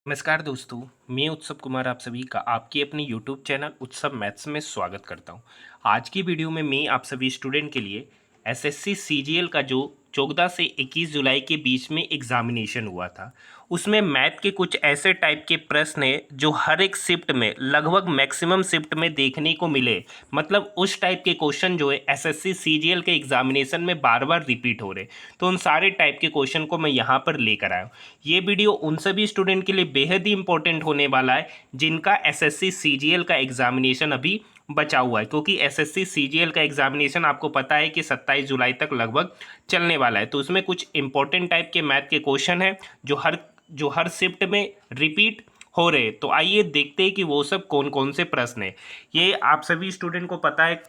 नमस्कार दोस्तों, मैं उत्सव कुमार आप सभी का आपके अपने यूट्यूब चैनल उत्सव मैथ्स में स्वागत करता हूं। आज की वीडियो में मैं आप सभी स्टूडेंट के लिए एसएससी सीजीएल का जो 14 से 21 जुलाई के बीच में एग्जामिनेशन हुआ था, उसमें मैथ के कुछ ऐसे टाइप के प्रश्न हैं जो हर एक शिफ्ट में लगभग मैक्सिमम शिफ्ट में देखने को मिले। मतलब उस टाइप के क्वेश्चन जो है एसएससी सीजीएल के एग्जामिनेशन में बार बार रिपीट हो रहे, तो उन सारे टाइप के क्वेश्चन को मैं यहाँ पर लेकर आया हूँ। ये वीडियो उन सभी स्टूडेंट के लिए बेहद ही इंपॉर्टेंट होने वाला है जिनका एसएससी सीजीएल का एग्जामिनेशन अभी बचा हुआ है, क्योंकि एसएससी सीजीएल का एग्जामिनेशन आपको पता है कि 27 जुलाई तक लगभग चलने वाला है। तो उसमें कुछ इंपॉर्टेंट टाइप के मैथ के क्वेश्चन हैं जो हर शिफ्ट में रिपीट हो रहे। तो आइए देखते हैं कि वो सब कौन कौन से प्रश्न हैं। ये आप सभी स्टूडेंट को पता है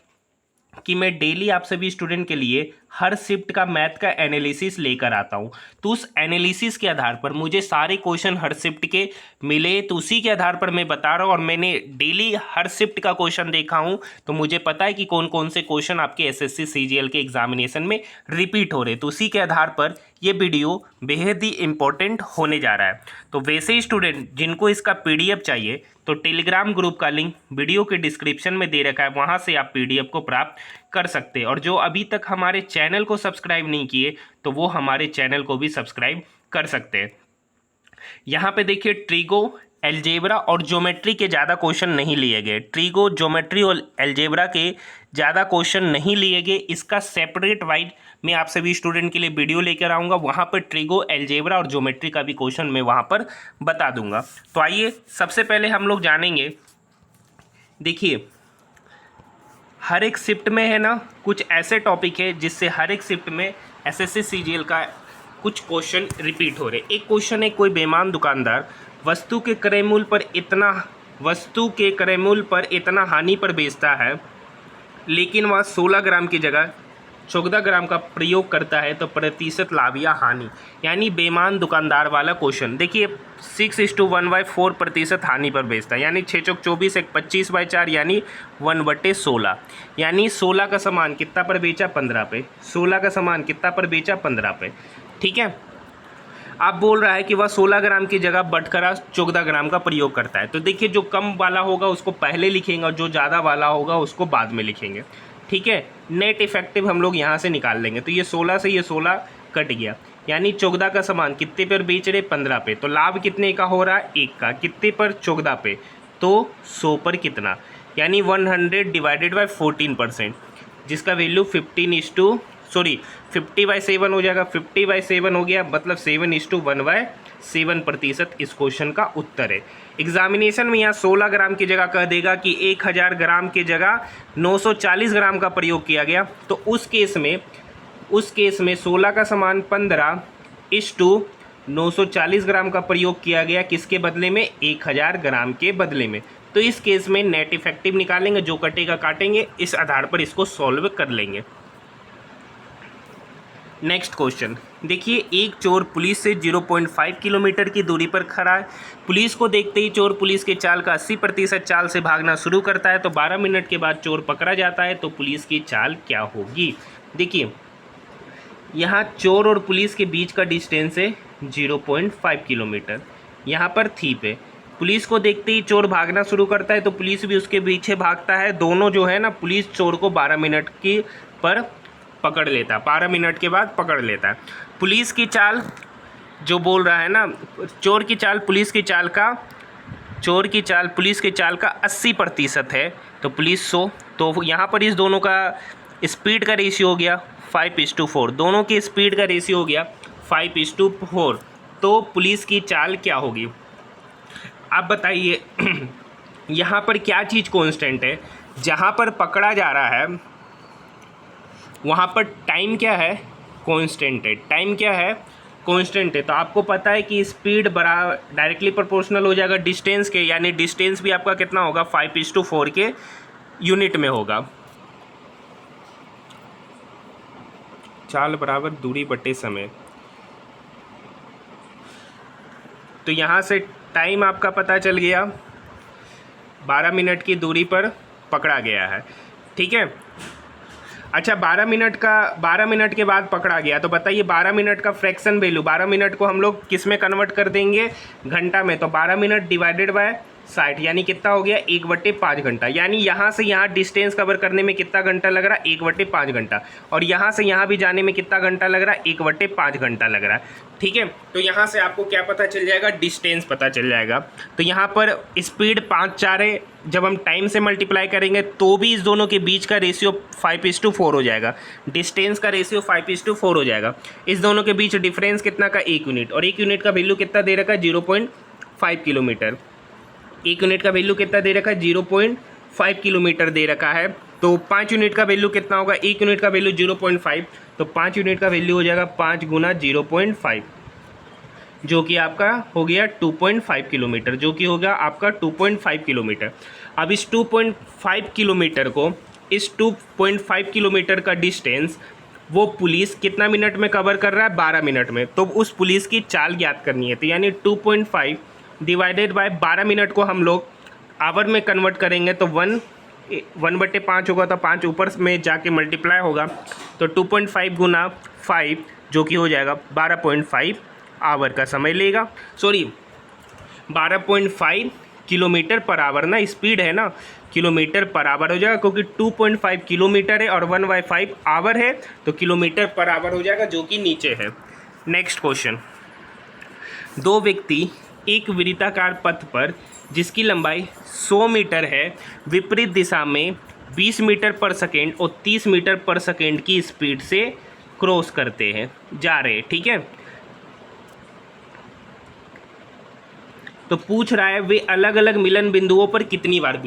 कि मैं डेली आप सभी स्टूडेंट के लिए हर शिफ्ट का मैथ का एनालिसिस लेकर आता हूं। तो उस एनालिसिस के आधार पर मुझे सारे क्वेश्चन हर शिफ्ट के मिले, तो उसी के आधार पर मैं बता रहा हूं। और मैंने डेली हर शिफ्ट का क्वेश्चन देखा हूं, तो मुझे पता है कि कौन कौन से क्वेश्चन आपके एसएससी सीजीएल के एग्जामिनेशन में रिपीट हो रहे। तो उसी के आधार पर ये वीडियो बेहद ही इंपॉर्टेंट होने जा रहा है। तो वैसे ही स्टूडेंट जिनको इसका पीडीएफ चाहिए, तो टेलीग्राम ग्रुप का लिंक वीडियो के डिस्क्रिप्शन में दे रखा है, वहां से आप पीडीएफ को प्राप्त कर सकते हैं। और जो अभी तक हमारे चैनल को सब्सक्राइब नहीं किए, तो वो हमारे चैनल को भी सब्सक्राइब कर सकते हैं। यहाँ पे देखिए, ट्रिगो, एलजेब्रा और ज्योमेट्री के ज़्यादा क्वेश्चन नहीं लिए गए। ट्रिगो, ज्योमेट्री और एलजेब्रा के ज़्यादा क्वेश्चन नहीं लिए गए। इसका सेपरेट वाइज मैं आप सभी स्टूडेंट के लिए वीडियो लेकर आऊँगा। वहाँ पर ट्रिगो, एलजेब्रा और ज्योमेट्री का भी क्वेश्चन मैं वहाँ पर बता दूंगा। तो आइए सबसे पहले हम लोग जानेंगे। देखिए, हर एक शिफ्ट में है ना कुछ ऐसे टॉपिक है जिससे हर एक शिफ्ट में एसएससी सीजीएल का कुछ क्वेश्चन रिपीट हो रहे। एक क्वेश्चन है, कोई बेईमान दुकानदार वस्तु के क्रय मूल्य पर इतना हानि पर बेचता है, लेकिन वह 16 ग्राम की जगह 14 ग्राम का प्रयोग करता है, तो प्रतिशत लाभ या हानि, यानी बेईमान दुकानदार वाला क्वेश्चन। देखिए, 6:1/4 प्रतिशत हानि पर बेचता है, यानी 6 चौक 24, 25/4 यानी 1/16। यानी 16 का सामान कितना पर बेचा? 15 पे। 16 का सामान कितना पर बेचा? 15 पे। ठीक है। आप बोल रहा है कि वह 16 ग्राम की जगह बटखरा 14 ग्राम का प्रयोग करता है। तो देखिए, जो कम वाला होगा उसको पहले लिखेंगे और जो ज़्यादा वाला होगा उसको बाद में लिखेंगे। ठीक है। नेट इफेक्टिव हम लोग यहाँ से निकाल लेंगे। तो ये 16 से ये 16 कट गया, यानी 14 का सामान कितने पर बेच रहे? 15 पे। तो लाभ कितने का हो रहा है? 1 का। कितने पर? 14 पे। तो 100 पर कितना? यानी 100 डिवाइडेड बाई 14%, जिसका वैल्यू 50/7 हो जाएगा। 50/7 हो गया, मतलब 7:1/7 प्रतिशत इस क्वेश्चन का उत्तर है। एग्जामिनेशन में यहाँ 16 ग्राम की जगह कह देगा कि 1000 ग्राम की जगह 940 ग्राम का प्रयोग किया गया। तो उस केस में 16 का सामान 15:940 ग्राम का प्रयोग किया गया। किसके बदले में? 1000 ग्राम के बदले में। तो इस केस में नेट इफेक्टिव निकालेंगे, जो कटेगा काटेंगे, इस आधार पर इसको सॉल्व कर लेंगे। नेक्स्ट क्वेश्चन देखिए, एक चोर पुलिस से 0.5 किलोमीटर की दूरी पर खड़ा है। पुलिस को देखते ही चोर पुलिस के चाल का 80% चाल से भागना शुरू करता है। तो 12 मिनट के बाद चोर पकड़ा जाता है, तो पुलिस की चाल क्या होगी? देखिए, यहाँ चोर और पुलिस के बीच का डिस्टेंस है 0.5 किलोमीटर। यहाँ पर थीप है। पुलिस को देखते ही चोर भागना शुरू करता है, तो पुलिस भी उसके पीछे भागता है। दोनों जो है ना, पुलिस चोर को 12 मिनट की पर पकड़ लेता है, 12 मिनट के बाद पकड़ लेता है। पुलिस की चाल जो बोल रहा है ना, चोर की चाल पुलिस की चाल का 80% है, तो पुलिस 100। तो यहाँ पर इस दोनों का स्पीड का रेशियो हो गया 5:4। दोनों की स्पीड का रेशियो हो गया 5:4। तो पुलिस की चाल क्या होगी? आप बताइए। यहाँ पर क्या चीज़ कांस्टेंट है? जहाँ पर पकड़ा जा रहा है वहाँ पर टाइम क्या है? कांस्टेंट है। टाइम क्या है? कांस्टेंट है। तो आपको पता है कि स्पीड बड़ा डायरेक्टली प्रोपोर्शनल हो जाएगा डिस्टेंस के, यानी डिस्टेंस भी आपका कितना होगा? 5:4 के यूनिट में होगा। चाल बराबर दूरी बटे समय। तो यहाँ से टाइम आपका पता चल गया, 12 मिनट की दूरी पर पकड़ा गया है। ठीक है। अच्छा 12 मिनट के बाद पकड़ा गया, तो बताइए 12 मिनट का फ्रैक्शन वैल्यू, 12 मिनट को हम लोग किस में कन्वर्ट कर देंगे, घंटा में। तो 12 मिनट डिवाइडेड बाय 60 यानी कितना हो गया 1/5 घंटा। यानी यहाँ से यहाँ डिस्टेंस कवर करने में कितना घंटा लग रहा है, 1/5 घंटा। और यहाँ से यहाँ भी जाने में कितना घंटा लग रहा है, 1/5 घंटा लग रहा है। ठीक है, तो यहाँ से आपको क्या पता चल जाएगा, डिस्टेंस पता चल जाएगा। तो यहाँ पर स्पीड 5/4 है, जब हम टाइम से मल्टीप्लाई करेंगे तो भी इस दोनों के बीच का रेशियो 5:4 हो जाएगा, डिस्टेंस का रेशियो 5:4 हो जाएगा। इस दोनों के बीच डिफरेंस कितना का 1 यूनिट, और 1 यूनिट का वैल्यू कितना दे रखा है 0.5 किलोमीटर। 1 यूनिट का वैल्यू कितना दे रखा है 0.5 किलोमीटर दे रखा है। तो 5 यूनिट का वैल्यू कितना होगा, 1 यूनिट का वैल्यू 0.5, तो 5 यूनिट का वैल्यू हो जाएगा 5 गुना 0.5, जो कि आपका हो गया 2.5 किलोमीटर, जो कि होगा आपका 2.5 किलोमीटर। अब इस 2.5 किलोमीटर को, इस 2.5 किलोमीटर का डिस्टेंस वो पुलिस कितना मिनट में कवर कर रहा है, 12 मिनट में। तो उस पुलिस की चाल ज्ञात करनी है। तो यानी 2.5 डिवाइडेड बाय 12 मिनट को हम लोग आवर में कन्वर्ट करेंगे तो 1/5 होगा, तो 5 ऊपर में जाके मल्टीप्लाई होगा, तो 2.5 गुना 5 जो कि हो जाएगा 12.5 आवर का समय लेगा। सॉरी 12.5 किलोमीटर पर आवर ना, स्पीड है ना, किलोमीटर पर आवर हो जाएगा, क्योंकि 2.5 किलोमीटर है और 1/5 आवर है, तो किलोमीटर पर आवर हो जाएगा, जो कि नीचे है। नेक्स्ट क्वेश्चन, दो व्यक्ति एक वृत्ताकार पथ पर जिसकी लंबाई 100 मीटर है विपरीत दिशा में 20 मीटर पर सेकेंड और 30 मीटर पर सेकेंड की स्पीड से क्रॉस करते हैं, जा रहे हैं। ठीक है, तो पूछ रहा है वे अलग अलग मिलन बिंदुओं पर कितनी बार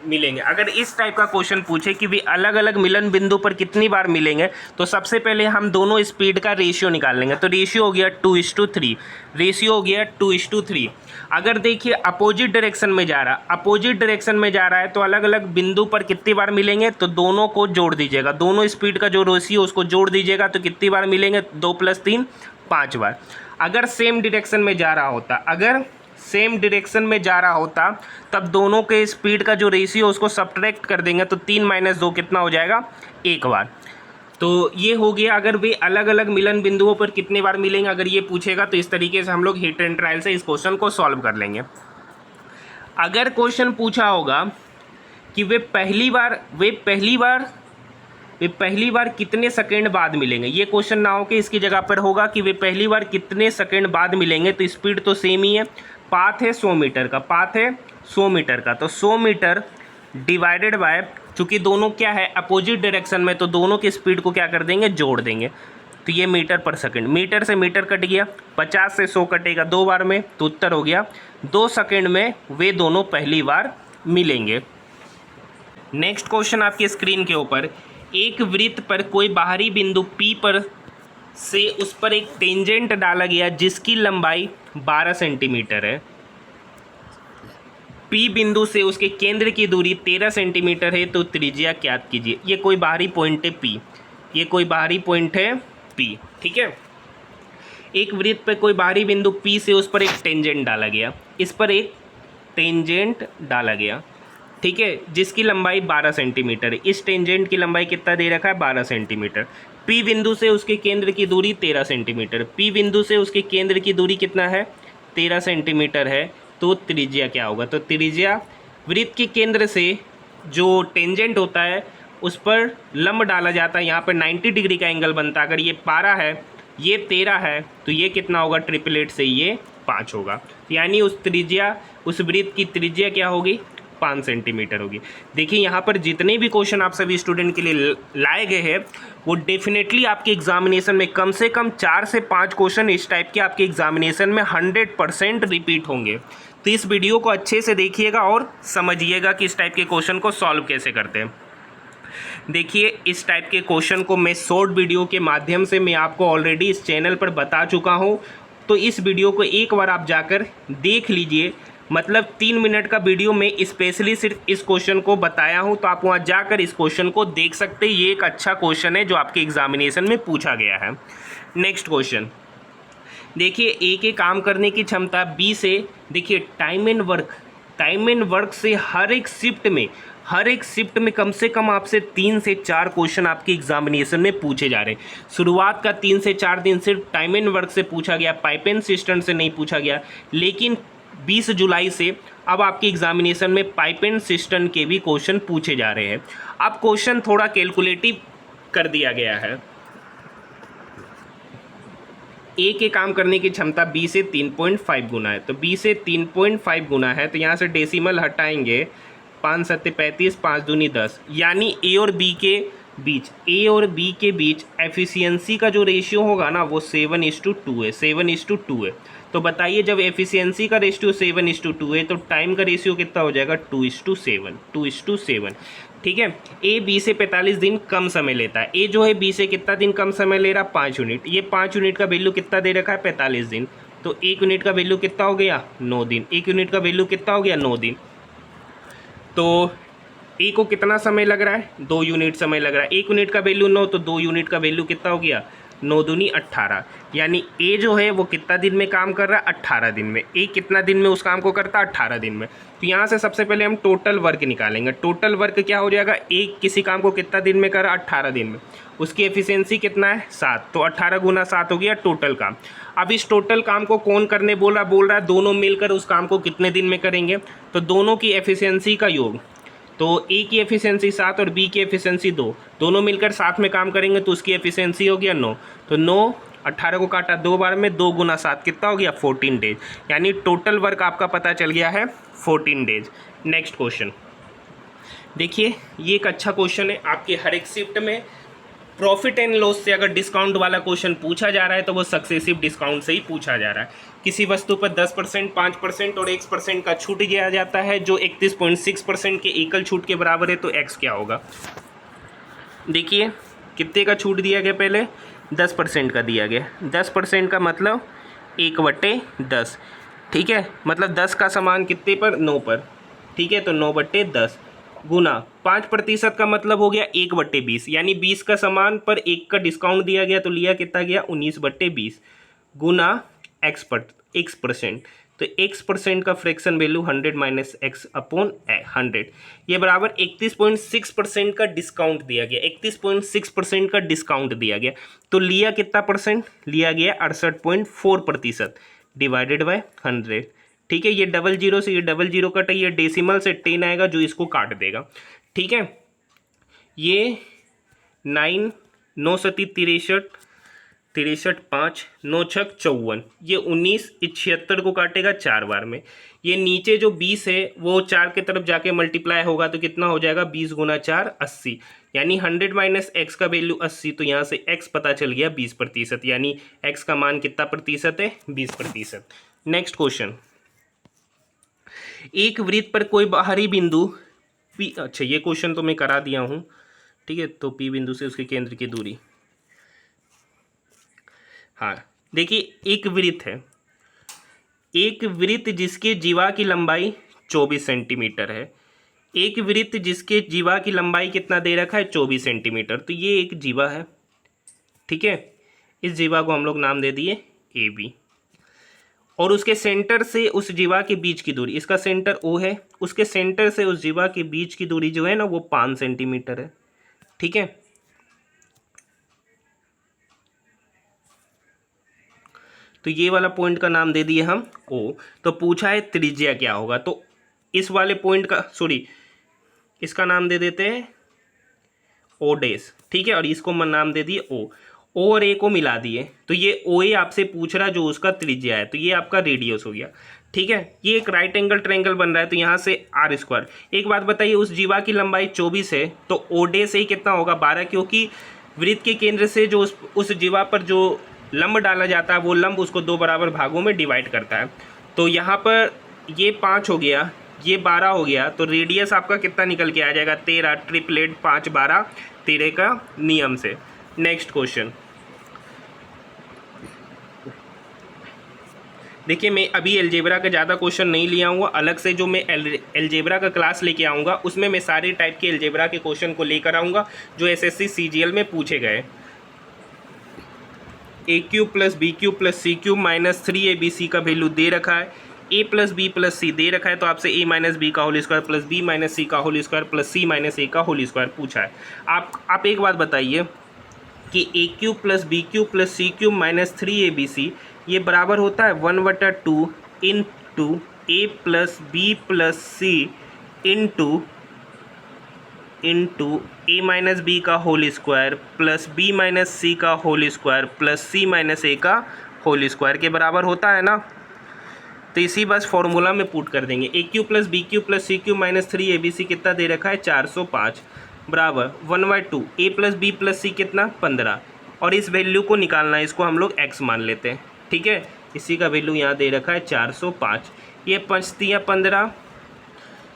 मिलेंगे। अगर इस टाइप का क्वेश्चन पूछे कि वे अलग अलग मिलन बिंदु पर कितनी बार मिलेंगे, तो सबसे पहले हम दोनों स्पीड का रेशियो निकाल लेंगे। तो रेशियो हो गया 2:3, रेशियो हो गया 2:3। अगर देखिए अपोजिट डायरेक्शन में जा रहा, अपोजिट डायरेक्शन में जा रहा है, तो अलग अलग बिंदु पर कितनी बार मिलेंगे, तो दोनों को जोड़ दीजिएगा, दोनों स्पीड का जो रेशियो उसको जोड़ दीजिएगा, तो कितनी बार मिलेंगे, 2 + 3 5 बार। अगर सेम डायरेक्शन में जा रहा होता, अगर सेम डायरेक्शन में जा रहा होता, तब दोनों के स्पीड का जो रेशियो उसको सब्ट्रैक्ट कर देंगे, तो 3 - 2 कितना हो जाएगा, 1 बार। तो ये हो गया अगर वे अलग अलग मिलन बिंदुओं पर कितने बार मिलेंगे, अगर ये पूछेगा तो इस तरीके से हम लोग हिट एंड ट्रायल से इस क्वेश्चन को सॉल्व कर लेंगे। अगर क्वेश्चन पूछा होगा कि वे पहली बार कितने सेकंड बाद मिलेंगे, ये क्वेश्चन ना हो कि इसकी जगह पर होगा कि वे पहली बार कितने सेकंड बाद मिलेंगे, तो स्पीड तो सेम ही है, पाथ है 100 मीटर का, पाथ है 100 मीटर का, तो 100 मीटर डिवाइडेड बाय, चूँकि दोनों क्या है अपोजिट डायरेक्शन में, तो दोनों की स्पीड को क्या कर देंगे, जोड़ देंगे। तो ये मीटर पर सेकंड, मीटर से मीटर कट गया, 50 से 100 कटेगा 2 बार में, तो उत्तर हो गया 2 सेकंड में वे दोनों पहली बार मिलेंगे। नेक्स्ट क्वेश्चन आपकी स्क्रीन के ऊपर, एक वृत्त पर कोई बाहरी बिंदु P पर से उस पर एक टेंजेंट डाला गया जिसकी लंबाई 12 सेंटीमीटर है। P बिंदु से उसके केंद्र की दूरी 13 सेंटीमीटर है, तो त्रिज्या ज्ञात कीजिए। ये कोई बाहरी पॉइंट है P, ये कोई बाहरी पॉइंट है P। ठीक है, एक वृत्त पर कोई बाहरी बिंदु P से उस पर एक टेंजेंट डाला गया, इस पर एक टेंजेंट डाला गया, ठीक है, जिसकी लंबाई 12 सेंटीमीटर है। इस टेंजेंट की लंबाई कितना दे रखा है, 12 सेंटीमीटर। P बिंदु से उसके केंद्र की दूरी 13 सेंटीमीटर, P बिंदु से उसके केंद्र की दूरी कितना है, 13 सेंटीमीटर है, तो त्रिज्या क्या होगा, तो त्रिज्या वृत्त के केंद्र से जो टेंजेंट होता है उस पर लंब डाला जाता है, यहाँ पर 90 डिग्री का एंगल बनता है। अगर ये 12 है, ये 13 है, तो ये कितना होगा, ट्रिपलेट से ये 5 होगा, यानी उस त्रिज्या, उस वृत्त की त्रिज्या क्या होगी, 5 सेंटीमीटर होगी। देखिए यहाँ पर जितने भी क्वेश्चन आप सभी स्टूडेंट के लिए लाए गए हैं, वो डेफिनेटली आपके एग्जामिनेशन में कम से कम 4 से 5 क्वेश्चन इस टाइप के आपके एग्जामिनेशन में 100% रिपीट होंगे। तो इस वीडियो को अच्छे से देखिएगा और समझिएगा कि इस टाइप के क्वेश्चन को सॉल्व कैसे करते हैं। देखिए इस टाइप के क्वेश्चन को मैं शॉर्ट वीडियो के माध्यम से मैं आपको ऑलरेडी इस चैनल पर बता चुका हूँ, तो इस वीडियो को एक बार आप जाकर देख लीजिए। मतलब 3 मिनट का वीडियो में स्पेशली सिर्फ इस क्वेश्चन को बताया हूँ, तो आप वहाँ जाकर इस क्वेश्चन को देख सकते हैं। ये एक अच्छा क्वेश्चन है जो आपके एग्जामिनेशन में पूछा गया है। नेक्स्ट क्वेश्चन देखिए, ए के काम करने की क्षमता बी से, देखिए टाइम एंड वर्क से हर एक शिफ्ट में हर एक शिफ्ट में कम से कम आपसे 3 से 4 क्वेश्चन आपके एग्जामिनेशन में पूछे जा रहे हैं। शुरुआत का 3 से 4 दिन सिर्फ टाइम एंड वर्क से पूछा गया, पाइप एंड सिस्टम से नहीं पूछा गया, लेकिन 20 जुलाई से अब आपके एग्जामिनेशन में पाइप एंड सिस्टम के भी क्वेश्चन पूछे जा रहे हैं। अब क्वेश्चन थोड़ा कैलकुलेटिव कर दिया गया है। ए के काम करने की क्षमता बी से 3.5 गुना है, तो बी से 3.5 गुना है, तो यहाँ से डेसिमल हटाएंगे, 5 सत्ते 35, 5 दूनी 10, यानी ए और बी के बीच एफिशिएंसी का जो रेशियो होगा ना वो 7:2 है, 7:2 है। तो बताइए जब एफिशिएंसी का रेशियो 7:2 है तो टाइम का रेशियो कितना हो जाएगा, 2:7। ठीक है, ए बी से 45 दिन कम समय लेता है। ए जो है बी से कितना दिन कम समय ले रहा, 5 यूनिट। ये 5 यूनिट का वैल्यू कितना दे रखा है, 45 दिन। तो 1 यूनिट का वैल्यू कितना हो गया, 9 दिन। 1 यूनिट का वैल्यू कितना हो गया, 9 दिन। तो ए को कितना समय लग रहा है, 2 यूनिट समय लग रहा है। 1 यूनिट का वैल्यू 9, तो 2 यूनिट का वैल्यू कितना हो गया, 9 दूनी 18। यानी ए जो है वो कितना दिन में काम कर रहा है, 18 दिन में। ए कितना दिन में उस काम को करता है, 18 दिन में। तो यहाँ से सबसे पहले हम टोटल वर्क निकालेंगे। टोटल वर्क क्या हो जाएगा, ए किसी काम को कितना दिन में कर रहा है, 18 दिन में। उसकी एफिशिएंसी कितना है, 7, तो 18 गुना 7 हो गया टोटल काम। अब इस टोटल काम को कौन करने बोल रहा है, दोनों मिलकर उस काम को कितने दिन में करेंगे, तो दोनों की एफिशिएंसी का योग। तो ए की एफिशिएंसी 7 और बी की एफिशिएंसी 2, दोनों मिलकर साथ में काम करेंगे तो उसकी एफिशिएंसी हो गया 9। तो 9, 18 को काटा 2 बार में, 2 गुना 7 कितना हो गया, 14 डेज। यानी टोटल वर्क आपका पता चल गया है 14 डेज। नेक्स्ट क्वेश्चन देखिए, ये एक अच्छा क्वेश्चन है। आपके हर एक शिफ्ट में प्रॉफिट एंड लॉस से अगर डिस्काउंट वाला क्वेश्चन पूछा जा रहा है तो वो सक्सेसिव डिस्काउंट से ही पूछा जा रहा है। किसी वस्तु पर 10%, 5% और 1% का छूट दिया जाता है जो 31.6% के एकल छूट के बराबर है, तो एक्स क्या होगा। देखिए कितने का छूट दिया गया, पहले 10% का दिया गया। 10% का मतलब 1/10, ठीक है, मतलब 10 का सामान कितने पर, 9 पर, ठीक है, तो 9/10 गुना 5% का मतलब हो गया 1/20, यानी 20 का सामान पर 1 का डिस्काउंट दिया गया तो लिया कितना गया, 19/20 गुना x%। तो x% का fraction value 100 minus x upon 100, ये बराबर 31.6% का डिस्काउंट दिया गया। 31.6% का डिस्काउंट दिया गया तो लिया कितना परसेंट, लिया गया 68.4% डिवाइडेड बाय 100। ठीक है, ये 00 से ये 00 कटा, ये डेसिमल से 10 आएगा जो इसको काट देगा। ठीक है, ये 9 सती 63, 5 9 छक 54, ये 19 76 को काटेगा 4 बार में। ये नीचे जो 20 है वो 4 के तरफ जाके मल्टीप्लाई होगा तो कितना हो जाएगा, 20 गुना 4 80, यानी 100 माइनस एक्स का वैल्यू 80, तो यहाँ से एक्स पता चल गया 20%, यानी एक्स का मान कितना प्रतिशत है, 20%। नेक्स्ट क्वेश्चन, एक वृत्त पर कोई बाहरी बिंदु पी, अच्छा ये क्वेश्चन तो मैं करा दिया हूँ, ठीक है, तो पी बिंदु से उसके केंद्र की दूरी। हाँ देखिए, एक वृत्त है, एक वृत्त जिसके जीवा की लंबाई 24 सेंटीमीटर है। एक वृत्त जिसके जीवा की लंबाई कितना दे रखा है, 24 सेंटीमीटर, तो ये एक जीवा है। ठीक है, इस जीवा को हम लोग नाम दे दिए ए बी, और उसके सेंटर से उस जीवा के बीच की दूरी, इसका सेंटर ओ है, उसके सेंटर से उस जीवा के बीच की दूरी जो है ना वो 5 सेंटीमीटर है। ठीक है, तो ये वाला पॉइंट का नाम दे दिए हम ओ। तो पूछा है त्रिज्या क्या होगा, तो इस वाले पॉइंट का, सॉरी इसका नाम दे देते हैं ओ डैश। ठीक है, और इसको नाम दे दिए ओ और ए को मिला दिए, तो ये ओ ए आपसे पूछ रहा जो उसका त्रिज्या है, तो ये आपका रेडियस हो गया। ठीक है, ये एक राइट एंगल ट्रायंगल बन रहा है, तो यहाँ से r²। एक बात बताइए, उस जीवा की लंबाई 24 है तो ओ डे से ही कितना होगा, 12, क्योंकि वृत्त के केंद्र से जो उस जीवा पर जो लंब डाला जाता है वो लंब उसको 2 बराबर भागों में डिवाइड करता है। तो यहाँ पर ये 5 हो गया, ये 12 हो गया, तो रेडियस आपका कितना निकल के आ जाएगा, 13, ट्रिपलेट 5 12 13 का नियम से। नेक्स्ट क्वेश्चन देखिए, मैं अभी अलजेब्रा का ज़्यादा क्वेश्चन नहीं लिया हूँ, अलग से जो मैं अलजेब्रा का क्लास लेके आऊँगा उसमें मैं सारे टाइप के अलजेब्रा के क्वेश्चन को लेकर आऊँगा जो एसएससी सीजीएल में पूछे गए। a³ + b³ + c³ - 3abc का वैल्यू दे रखा है, A plus B plus C दे रखा है तो आपसे ए माइनस बी का whole square plus B minus C का whole square plus C minus A का होल स्क्वायर पूछा है। आप एक बात बताइए कि A cube plus B cube plus C cube minus 3abc ये बराबर होता है 1/2 into A plus B plus C into A minus B का whole square plus B minus C का whole square plus C minus A का whole square के बराबर होता है ना। तो इसी बस फॉर्मूला में पुट कर देंगे। A cube plus B cube plus C cube minus 3abc कितना दे रखा है 405 बराबर 1/2 ए प्लस बी प्लस सी कितना 15 और इस वैल्यू को निकालना है, इसको हम लोग x मान लेते हैं। ठीक है, इसी का वैल्यू यहाँ दे रखा है 405। ये 5 तिया 15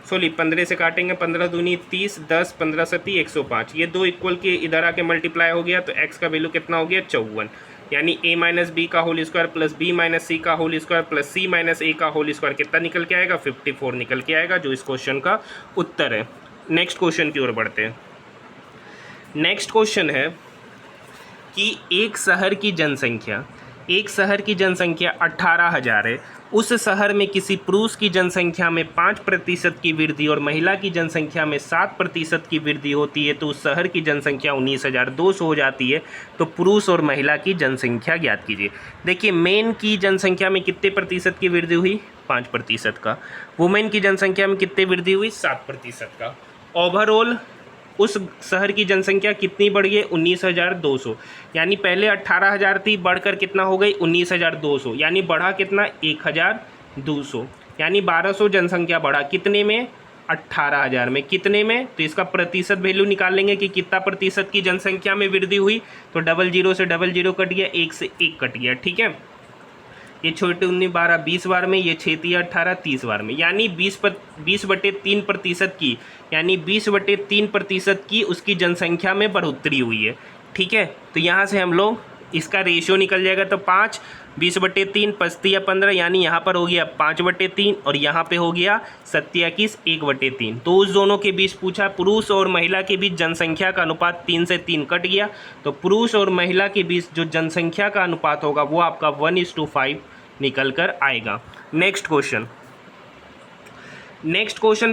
15 से काटेंगे 15 दूनी 30 10 15 सती 105। ये दो इक्वल के इधर आके मल्टीप्लाई हो गया तो x का वैल्यू कितना हो गया 54। यानी a माइनस बी का whole square plus B minus C का whole square plus C minus A का होल स्क्वायर कितना निकल के आएगा 54 निकल के आएगा, जो इस क्वेश्चन का उत्तर है। नेक्स्ट क्वेश्चन की ओर बढ़ते हैं। नेक्स्ट क्वेश्चन है कि एक शहर की जनसंख्या 18,000 है। उस शहर में किसी पुरुष की जनसंख्या में 5% की वृद्धि और महिला की जनसंख्या में 7% की वृद्धि होती है तो उस शहर की जनसंख्या 19,200 हो जाती है। तो पुरुष और महिला की जनसंख्या ज्ञात कीजिए। देखिए, मेन की जनसंख्या में कितने प्रतिशत की वृद्धि हुई 5% का, वुमेन की जनसंख्या में कितने वृद्धि हुई 7% का। ओवरऑल उस शहर की जनसंख्या कितनी बढ़ गई 19,200, यानी पहले 18,000 थी बढ़कर कितना हो गई 19,200, यानी बढ़ा कितना 1,200, यानी 1200 जनसंख्या बढ़ा कितने में 18,000 में। कितने में, तो इसका प्रतिशत वैल्यू निकाल लेंगे कि कितना प्रतिशत की जनसंख्या में वृद्धि हुई। तो 00 से 00 कट गया, 1 से 1 कट गया। ठीक है, ये छोटे 19 12 20 बार में, ये 6 3 18 30 बार में, यानी 20/3% की, यानी 20/3% की उसकी जनसंख्या में बढ़ोतरी हुई है। ठीक है, तो यहाँ से हम लोग इसका रेशियो निकल जाएगा। तो 5 20/3 5 या 15, यानी यहाँ पर हो गया 5/3 और यहाँ पे हो गया 27 1/3। तो उस दोनों के बीच पूछा, पुरुष और महिला के बीच जनसंख्या का अनुपात 3 से 3 कट गया। तो पुरुष और महिला के बीच जो जनसंख्या का अनुपात होगा वो आपका 1:5 निकल कर आएगा। नेक्स्ट क्वेश्चन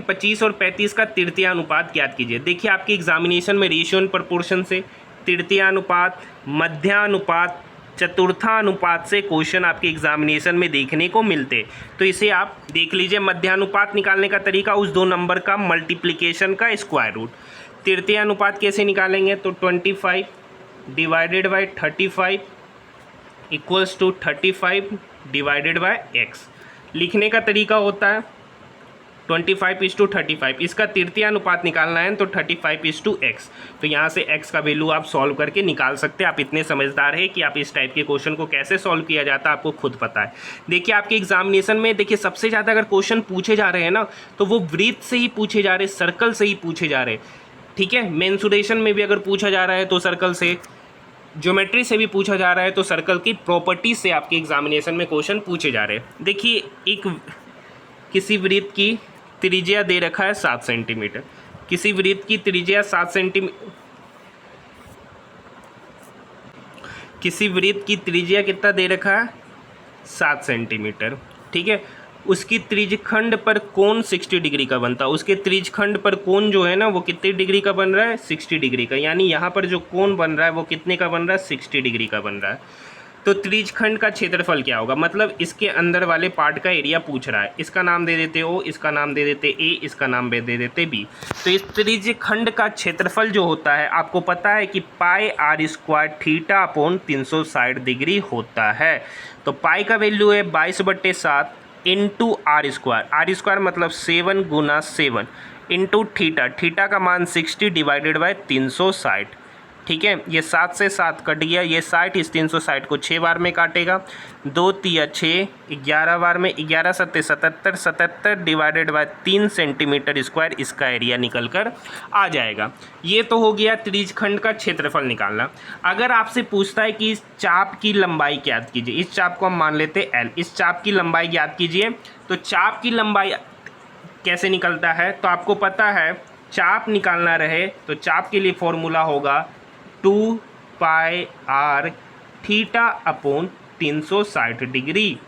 25 और 35 का तृतीयानुपात ज्ञात कीजिए। देखिए, आपके एग्जामिनेशन में रेशियो एंड प्रोपोर्शन से, तृतीयानुपात, मध्यानुपात, चतुर्थानुपात से क्वेश्चन आपके एग्जामिनेशन में देखने को मिलते। तो इसे आप देख लीजिए। मध्यानुपात निकालने का तरीका उस दो नंबर का मल्टीप्लिकेशन का स्क्वायर रूट। तृतीयानुपात कैसे निकालेंगे, तो 25 divided by 35 equals to 35 divided by x। लिखने का तरीका होता है 25:35। इसका तृतीयानुपात निकालना है तो 35:x। तो यहाँ से x का वैल्यू आप सॉल्व करके निकाल सकते हैं। आप इतने समझदार हैं कि आप इस टाइप के क्वेश्चन को कैसे सॉल्व किया जाता है आपको खुद पता है। देखिए, आपके एग्जामिनेशन में देखिए सबसे ज़्यादा अगर क्वेश्चन पूछे जा रहे हैं ना तो वो वृत्त से ही पूछे जा रहे, सर्कल से ही पूछे जा रहे। ठीक है, मेंसुरेशन में भी अगर पूछा जा रहा है तो सर्कल से, ज्योमेट्री से भी पूछा जा रहा है तो सर्कल की प्रॉपर्टी से आपके एग्जामिनेशन में क्वेश्चन पूछे जा रहे हैं। देखिए, एक किसी वृत्त की त्रिज्या दे रखा है 7 सेंटीमीटर, किसी वृत्त की त्रिज्या 7 सेंटीमीटर, किसी वृत्त की त्रिज्या कितना दे रखा है 7 सेंटीमीटर। ठीक है, उसकी त्रिज्यखंड पर कोण 60 डिग्री का बनता है। उसके त्रिज्यखंड पर कोण जो है ना वो कितने डिग्री का बन रहा है 60 डिग्री का, यानी यहाँ पर जो कोण बन रहा है वो कितने का बन रहा है 60 डिग्री का बन रहा है। तो त्रिज्यखंड का क्षेत्रफल क्या होगा, मतलब इसके अंदर वाले पार्ट का एरिया पूछ रहा है। इसका नाम दे देते O, इसका नाम दे देते A, इसका नाम दे देते B। तो इस त्रिज्यखंड का क्षेत्रफल जो होता है आपको पता है कि πr² θ/360 डिग्री होता है। तो पाई का वैल्यू है 22/7 इंटू r² मतलब 7 गुना 7 इंटू थीटा का मान 60 डिवाइडेड बाय 360। ठीक है, ये 7 से 7 कट गया, ये 60 इस 360 को 6 बार में काटेगा, 2 तिया 6 11 बार में, 11 सत्ते 77 77 डिवाइडेड बाय 3 सेंटीमीटर स्क्वायर इसका एरिया निकल कर आ जाएगा। ये तो हो गया त्रिज्यखंड का क्षेत्रफल निकालना। अगर आपसे पूछता है कि इस चाप की लंबाई ज्ञात कीजिए, इस चाप को हम मान लेते हैं L, इस चाप की लंबाई ज्ञात कीजिए। तो चाप की लंबाई कैसे निकलता है, तो आपको पता है चाप निकालना रहे तो चाप के लिए फॉर्मूला होगा 2πr θ/360 डिग्री।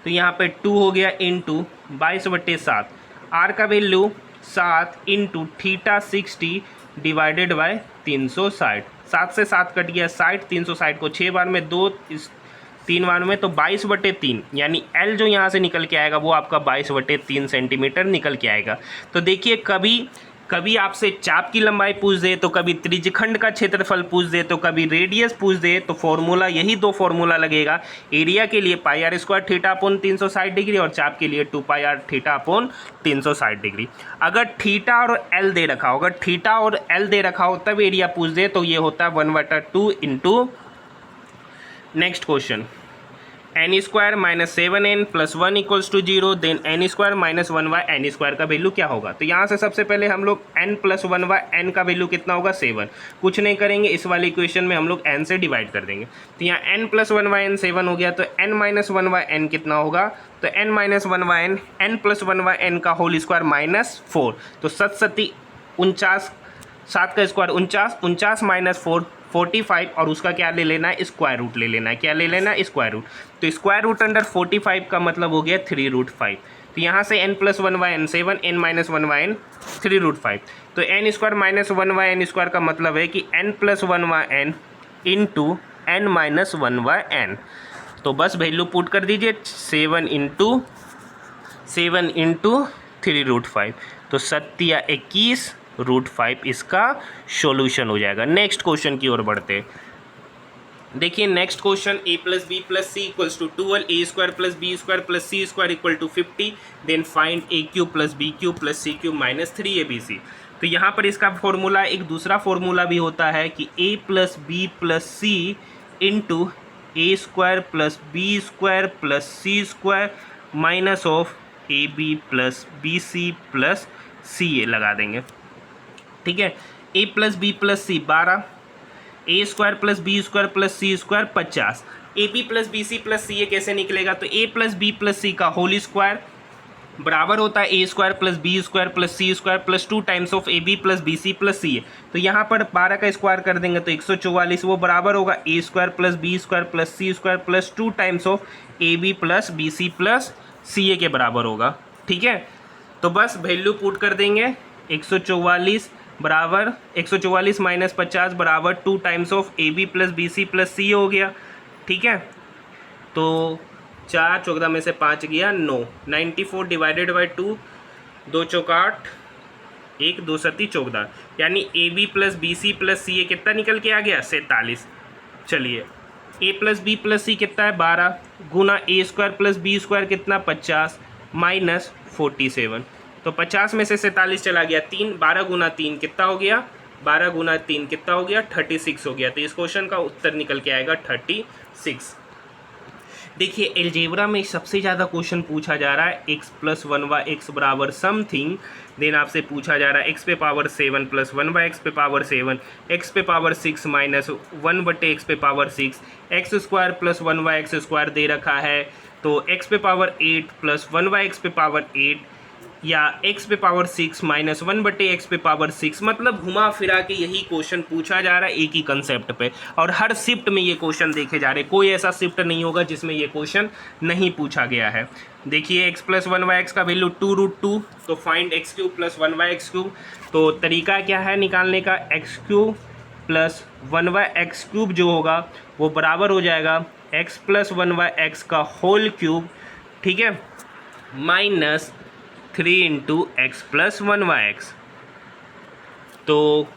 तो यहाँ पे 2 हो गया इंटू 22/7, आर का value 7 into theta 60 divided by 360। 7 से 7 कट गया 60, 360 को 6 बार में 2, इस 3 बार में तो 22/3, यानी एल जो यहाँ से निकल के आएगा वो आपका 22/3 सेंटीमीटर निकल के आएगा। तो देखिए कभी कभी आपसे चाप की लंबाई पूछ दे, तो कभी त्रिज्यखंड का क्षेत्रफल पूछ दे, तो कभी रेडियस पूछ दे, तो फॉर्मूला यही दो फॉर्मूला लगेगा। एरिया के लिए pi r square theta upon 360 degree और चाप के लिए 2 pi r theta upon 360 degree. अगर थीटा और एल दे रखा हो, अगर थीटा और एल दे रखा हो तब एरिया पूछ दे, तो ये होता है 1/2 into next question N square minus 7n plus 1 equals to 0, then N square minus 1/n square का वैल्यू क्या होगा। तो यहाँ से सबसे पहले हम लोग n प्लस 1/n का वैल्यू कितना होगा 7, कुछ नहीं करेंगे, इस वाले इक्वेशन में हम लोग n से डिवाइड कर देंगे। तो यहाँ n प्लस 1/n 7 हो गया, तो n माइनस 1/n कितना होगा, तो n minus 1/n n plus 1/n का होल स्क्वायर माइनस 4, तो 7 49, 7 का स्क्वायर 49, 49 माइनस 4 45, और उसका क्या ले लेना है, स्क्वायर रूट ले लेना है। क्या ले लेना है, स्क्वायर रूट। तो स्क्वायर रूट अंडर 45 का मतलब हो गया 3√5। तो यहाँ से n plus 1/n 7, n minus 1/n 3√5, तो n square minus 1/n square का मतलब है कि n plus 1/n into n minus 1/n। तो बस वैल्यू पुट कर दीजिए 7 इंटू 3√5, तो 7×21√5 इसका सॉल्यूशन हो जाएगा। नेक्स्ट क्वेश्चन की ओर बढ़ते हैं। देखिए next question a plus B plus C equals to 12, A square plus B square plus C square equal to 50, then find A cube plus B cube plus C cube minus 3abc। तो यहाँ पर इसका formula, एक दूसरा formula भी होता है कि a plus B plus C into a square plus B square plus C square minus of a b plus b c plus c a लगा देंगे। ठीक है, a plus B plus c 12, A square plus B square plus C square 50, a b plus b c plus c a कैसे निकलेगा, तो a plus B plus c का whole square बराबर होता है a square plus B square plus C square plus 2 times of a b plus b c plus c a. तो यहाँ पर 12 का स्क्वायर कर देंगे तो 144, वो बराबर होगा a square plus B square plus C square plus 2 times of a b plus b c plus c a के बराबर होगा। ठीक है, तो बस वैल्यू पुट कर देंगे 144 बराबर 144 माइनस 50 बराबर 2 times of a b plus b c plus c हो गया। ठीक है, तो 4 14 में से 5 गया 9, 94 डिवाइडेड बाई 2, 2 चौक 8, 1 2 7 14, यानी a b plus b c plus c a कितना निकल के आ गया 47। चलिए ए प्लस बी प्लस सी कितना है 12 गुना a square plus B square कितना 50 माइनस 47, तो 50 में से 47 चला गया 3, 12 गुना 3 कितना हो गया, 12 गुना 3 कितना हो गया 36 हो गया। तो इस क्वेश्चन का उत्तर निकल के आएगा 36। देखिए एलजेब्रा में सबसे ज़्यादा क्वेश्चन पूछा जा रहा है x प्लस 1/x बराबर समथिंग, देन आपसे पूछा जा रहा है x पे पावर 7 प्लस 1/x पे पावर 7, x पे पावर 6 माइनस 1/x पे power 6, x square plus 1/x square दे रखा है, तो x पे पावर 8 प्लस 1/x पे पावर 8, या x पे पावर 6 माइनस 1/x पे पावर 6, मतलब घुमा फिरा के यही क्वेश्चन पूछा जा रहा है एक ही कंसेप्ट पे, और हर शिफ्ट में ये क्वेश्चन देखे जा रहे हैं। कोई ऐसा शिफ्ट नहीं होगा जिसमें ये क्वेश्चन नहीं पूछा गया है। देखिए x प्लस 1/x का वैल्यू 2√2, तो find x cube plus 1/x cube. तो तरीका क्या है निकालने का, x cube plus 1/x cube जो होगा वो बराबर हो जाएगा x प्लस 1/x का होल क्यूब, ठीक है, minus 3 into x plus 1/x। तो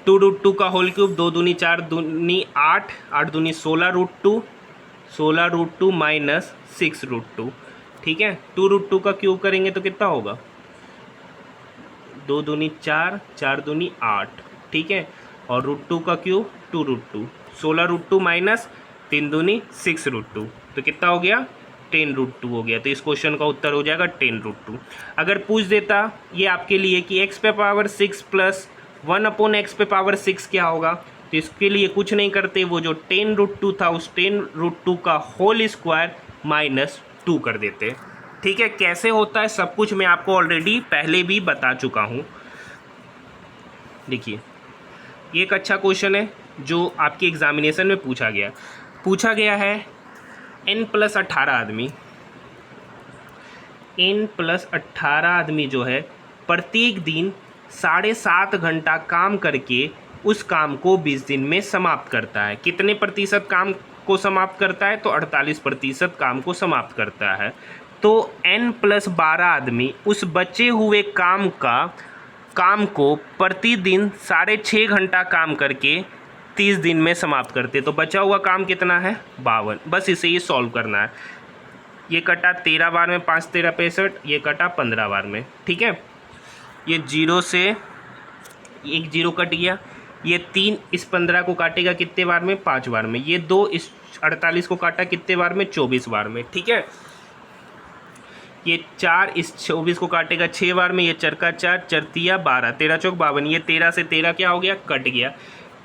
2√2 का होल क्यूब, 2 दूनी 4 दूनी 8, 8 दूनी 16√2, 16√2 माइनस 6√2। ठीक है, 2√2 का क्यूब करेंगे तो कितना होगा, 2 दूनी 4, 4 दूनी 8, ठीक है, और √2 का क्यूब 2√2, 16√2 माइनस 3 दूनी 6√2, तो कितना हो गया 10√2 हो गया। तो इस क्वेश्चन का उत्तर हो जाएगा 10√2। अगर पूछ देता ये आपके लिए कि x पे पावर 6 प्लस 1/x पे पावर 6 क्या होगा, तो इसके लिए कुछ नहीं करते, वो जो 10√2 था उस 10√2 का होल स्क्वायर माइनस 2 कर देते। ठीक है, कैसे होता है सब कुछ मैं आपको ऑलरेडी पहले भी बता चुका हूँ। देखिए ये एक अच्छा क्वेश्चन है जो आपके एग्जामिनेशन में पूछा गया है n+18 आदमी, n+18 आदमी जो है प्रत्येक दिन 7.5 घंटा काम करके उस काम को 20 दिन में समाप्त करता है। कितने प्रतिशत काम को समाप्त करता है? तो 48% काम को समाप्त करता है। तो n+12 आदमी उस बचे हुए काम को प्रतिदिन 6.5 घंटा काम करके 30 दिन में समाप्त करते। तो बचा हुआ काम कितना है? 52। बस इसे ये सॉल्व करना है। ये कटा 13 बार में, 5 13 65, ये कटा 15 बार में। ठीक है, ये 0 से एक 0 कट गया। ये 3 इस 15 को काटेगा कितने बार में? 5 बार में। ये 2 इस 48 को काटा कितने बार में? 24 बार में। ठीक है, ये 4 इस 24 को काटेगा 6 बार में। ये 4 का 4, 4 तिया 12, 13 चौक 52। ये 13 से 13 क्या हो गया? कट गया।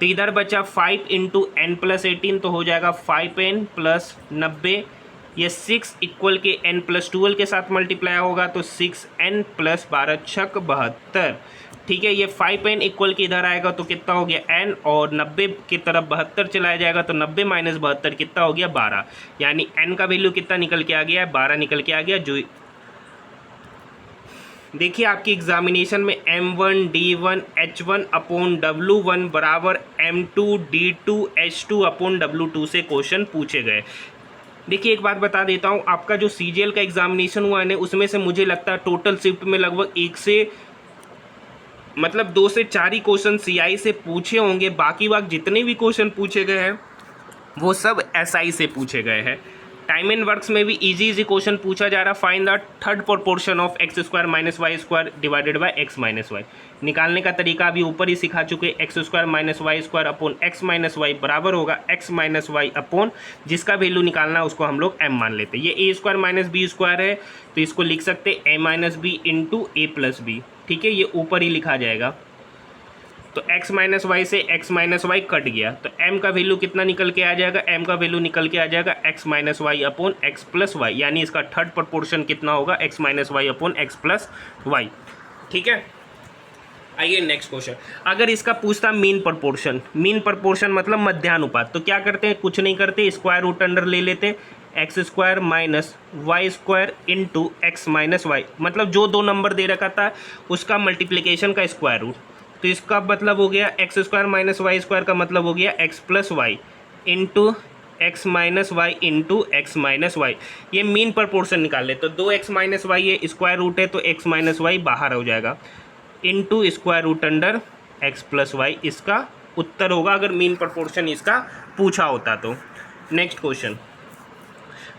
तो इधर बचा 5 × n+18, तो हो जाएगा 5n + 90। ये 6 इक्वल के n+12 के साथ मल्टीप्लाई होगा, तो 6n + 12 छक 72। ठीक है, ये 5n इक्वल के इधर आएगा तो कितना हो गया? n, और 90 की तरफ 72 चलाया जाएगा तो 90 - 72 कितना हो गया? 12। यानी n का वैल्यू कितना निकल के आ गया? 12 निकल के आ गया। जो देखिए आपकी एग्जामिनेशन में M1 D1 H1/W1 बराबर M2 D2 H2/W2 से क्वेश्चन पूछे गए। देखिए एक बात बता देता हूँ, आपका जो CGL का एग्जामिनेशन हुआ है ना, उसमें से मुझे लगता है टोटल शिफ्ट में लगभग 2 से 4 ही क्वेश्चन CI से पूछे होंगे। बाकी जितने भी क्वेश्चन पूछे गए हैं वो सब SI से पूछे गए हैं। टाइम एंड वर्क्स में भी इजी क्वेश्चन पूछा जा रहा है। Find the third proportion of x² - y² divided by x - y। निकालने का तरीका अभी ऊपर ही सिखा चुके। x² - y² upon x - y बराबर होगा x - y अपॉन जिसका वैल्यू निकालना है उसको हम लोग m मान लेते हैं। ये a² - b² है तो इसको लिख सकते a - b × a + b। ठीक है, ये ऊपर ही लिखा जाएगा। तो x - y से x - y कट गया तो m का वैल्यू कितना निकल के आ जाएगा? m का वैल्यू निकल के आ जाएगा x - y upon x + y। यानी इसका थर्ड प्रोपोर्शन कितना होगा? x - y upon x + y। ठीक है, आइए नेक्स्ट क्वेश्चन। अगर इसका पूछता मीन प्रोपोर्शन मतलब मध्यानुपात, तो क्या करते हैं? कुछ नहीं करते, स्क्वायर रूट अंडर ले लेते। x² - y² into x - y, मतलब जो 2 नंबर दे रखा था उसका मल्टीप्लिकेशन का स्क्वायर रूट। तो इसका मतलब हो गया x² - y² का मतलब हो गया x + y into x - y into x - y। ये मीन प्रोपोर्शन निकाल ले तो 2x - y ये स्क्वायर रूट है तो x - y बाहर हो जाएगा into square root under x + y। इसका उत्तर होगा अगर मीन प्रोपोर्शन इसका पूछा होता तो। Next question.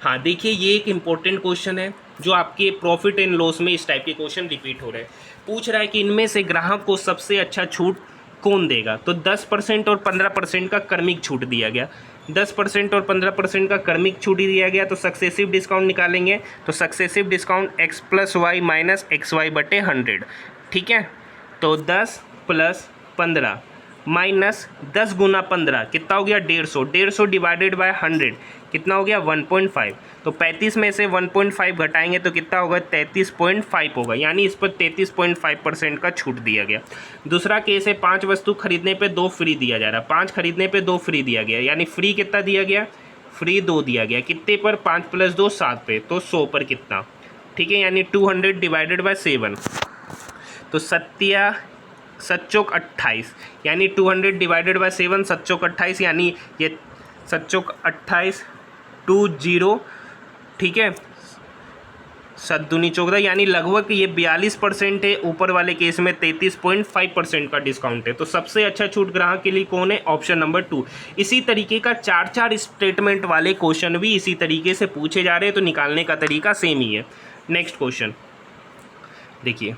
हाँ देखिए, ये एक इम्पोर्टेंट क्वेश्चन है जो आपके प्रॉफिट एंड लॉस में इस टाइप के क्वेश्चन रिपीट हो रहे हैं। पूछ रहा है कि इनमें से ग्राहक को सबसे अच्छा छूट कौन देगा? तो 10% और 15% का क्रमिक छूट दिया गया। 10% और 15% का क्रमिक छूट ही दिया गया तो सक्सेसिव डिस्काउंट निकालेंगे। तो successive discount x + y - xy/100। ठीक है, तो 10 + 15 माइनस 10 × 15 कितना हो गया? 150। 150 डिवाइडेड बाय 100 कितना हो गया? 1.5। तो 35 में से 1.5 घटाएंगे तो कितना होगा? 33.5 होगा। यानी इस पर 33.5% का छूट दिया गया। दूसरा केस है 5 वस्तु खरीदने पे 2 फ्री दिया जा रहा है। 5 खरीदने पे 2 फ्री दिया गया, यानी फ्री कितना दिया गया? फ्री 2 दिया गया। कितने पर? 5 + 2 7 पे, तो 100 पर कितना? ठीक है, यानी 200 डिवाइडेड बाय 7 तो 7 चौक 28, यानी 200 डिवाइडेड बाय 7 7 चौक 28, यानी ये 7 चौक 28 20। ठीक है, 7 दूनी 14, यानी लगभग ये 42% है। ऊपर वाले केस में 33.5% का डिस्काउंट है। तो सबसे अच्छा छूट ग्राहक के लिए कौन है? Option number 2। इसी तरीके का 4 स्टेटमेंट वाले क्वेश्चन भी इसी तरीके से पूछे जा रहे हैं, तो निकालने का तरीका सेम ही है। नेक्स्ट क्वेश्चन देखिए,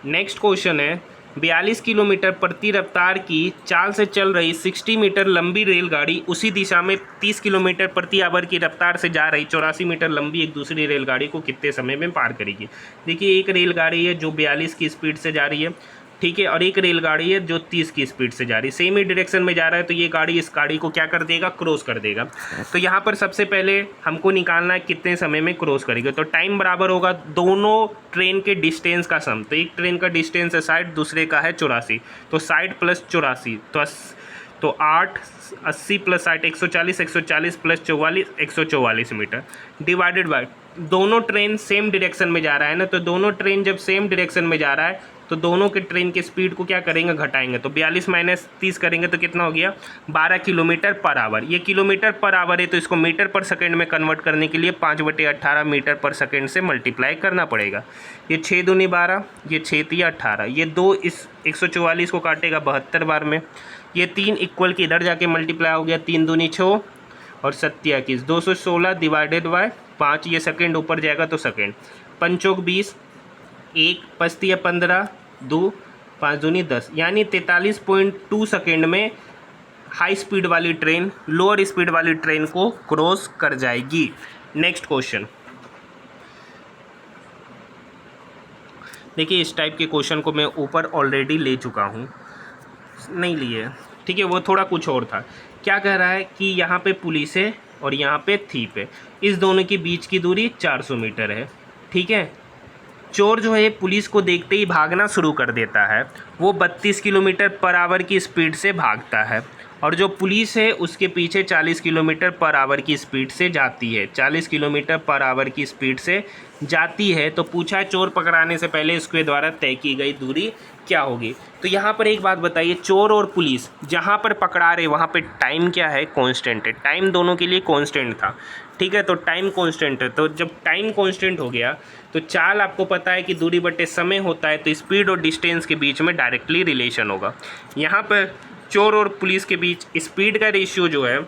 नेक्स्ट क्वेश्चन है 42 किलोमीटर प्रति रफ्तार की चाल से चल रही 60 मीटर लंबी रेलगाड़ी उसी दिशा में 30 किलोमीटर प्रति आवर की रफ्तार से जा रही 84 मीटर लंबी एक दूसरी रेलगाड़ी को कितने समय में पार करेगी? देखिए, एक रेलगाड़ी है जो 42 की स्पीड से जा रही है, ठीक है, और एक रेलगाड़ी है जो 30 की स्पीड से जा रही है। सेम ही डायरेक्शन में जा रहा है तो ये गाड़ी इस गाड़ी को क्या कर देगा? क्रॉस कर देगा। तो यहाँ पर सबसे पहले हमको निकालना है कितने समय में क्रॉस करेगा। तो टाइम बराबर होगा दोनों ट्रेन के डिस्टेंस का सम। तो एक ट्रेन का डिस्टेंस है 60, दूसरे का है 84, तो 60 + 84 तो 8 80 प्लस 8 140, 140 प्लस 44 144 मीटर डिवाइडेड बाय, दोनों ट्रेन सेम डायरेक्शन में जा रहा है ना, तो दोनों ट्रेन जब सेम डायरेक्शन में जा रहा है तो दोनों के ट्रेन की स्पीड को क्या करेंगे, घटाएंगे। तो 42 माइनस 30 करेंगे तो कितना हो गया, 12 किलोमीटर पर आवर। ये किलोमीटर पर आवर है तो इसको मीटर पर सेकंड में कन्वर्ट करने के लिए 5/18 मीटर पर सेकंड से मल्टीप्लाई करना पड़ेगा। ये 6 दूनी 12, ये 6 तिया 18, ये 2 इस 144 को काटेगा 72 बार में, ये 3 इक्वल के इधर जाके मल्टीप्लाई हो गया, 3 दूनी 6 और 7 21, 216 डिवाइडेड बाय 5, ये सेकंड ऊपर जाएगा तो सेकंड, 5 20, 1 5 15, 2 5 दूनी 10, यानी 43.2 सेकेंड में हाई स्पीड वाली ट्रेन लोअर स्पीड वाली ट्रेन को क्रॉस कर जाएगी। नेक्स्ट क्वेश्चन देखिए, इस टाइप के क्वेश्चन को मैं ऊपर ऑलरेडी ले चुका हूँ, नहीं लिए, ठीक है, वो थोड़ा कुछ और था। क्या कह रहा है कि यहाँ पे पुलिस है और यहाँ पे थीप है, इस दोनों के बीच की दूरी 400 मीटर है, ठीक है। चोर जो है पुलिस को देखते ही भागना शुरू कर देता है, वो 32 किलोमीटर पर आवर की स्पीड से भागता है, और जो पुलिस है उसके पीछे 40 किलोमीटर पर आवर की स्पीड से जाती है, 40 किलोमीटर पर आवर की स्पीड से जाती है। तो पूछा है चोर पकड़ाने से पहले इसके द्वारा तय की गई दूरी क्या होगी। तो यहाँ पर एक बात बताइए, चोर और पुलिस जहाँ पर पकड़ा रहे वहाँ पे टाइम क्या है, कांस्टेंट है, टाइम दोनों के लिए कांस्टेंट था, ठीक है। तो टाइम कांस्टेंट है, तो जब टाइम कांस्टेंट हो गया तो चाल आपको पता है कि दूरी बटे समय होता है, तो स्पीड और डिस्टेंस के बीच में डायरेक्टली रिलेशन होगा। यहाँ पर चोर और पुलिस के बीच स्पीड का रेशियो जो है